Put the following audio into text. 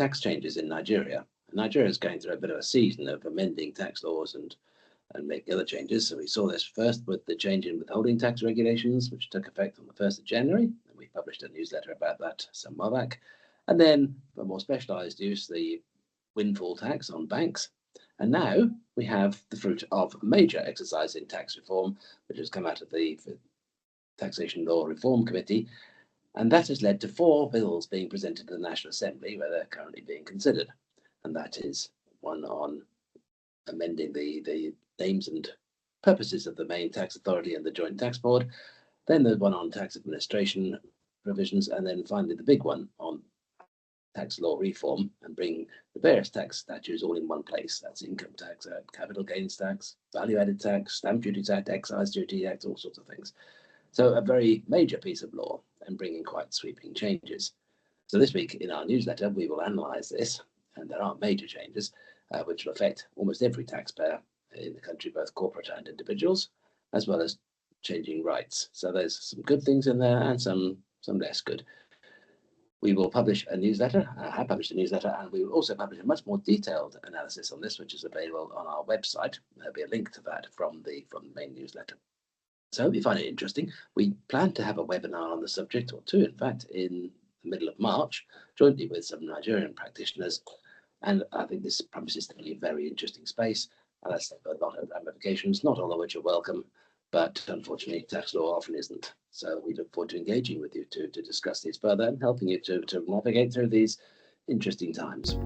tax changes in Nigeria. Nigeria is going through a bit of a season of amending tax laws and making other changes. So we saw this first with the change in withholding tax regulations, which took effect on the 1st of January. And we published a newsletter about that some while back. And then for more specialised use, the windfall tax on banks. And now we have the fruit of major exercise in tax reform, which has come out of the Taxation Law Reform Committee. And that has led to 4 bills being presented to the National Assembly, where they're currently being considered. And that is one on amending the names and purposes of the main tax authority and the Joint Tax Board. Then there's one on tax administration provisions, and then finally the big one on tax law reform and bring the various tax statutes all in one place. That's income tax, capital gains tax, value-added tax, stamp duty tax, excise duty tax, all sorts of things. So a very major piece of law and bringing quite sweeping changes. So this week in our newsletter, we will analyse this, and there are major changes which will affect almost every taxpayer in the country, both corporate and individuals, as well as changing rights. So there's some good things in there and some less good. We will publish a newsletter, have published a newsletter, and we will also publish a much more detailed analysis on this, which is available on our website. There'll be a link to that from the main newsletter. So I hope you find it interesting. We plan to have a webinar on the subject, or 2 in fact, in the middle of March, jointly with some Nigerian practitioners. And I think this promises to be a very interesting space. And that's a lot of ramifications, not all of which are welcome, but unfortunately tax law often isn't. So we look forward to engaging with you to discuss these further and helping you to navigate through these interesting times.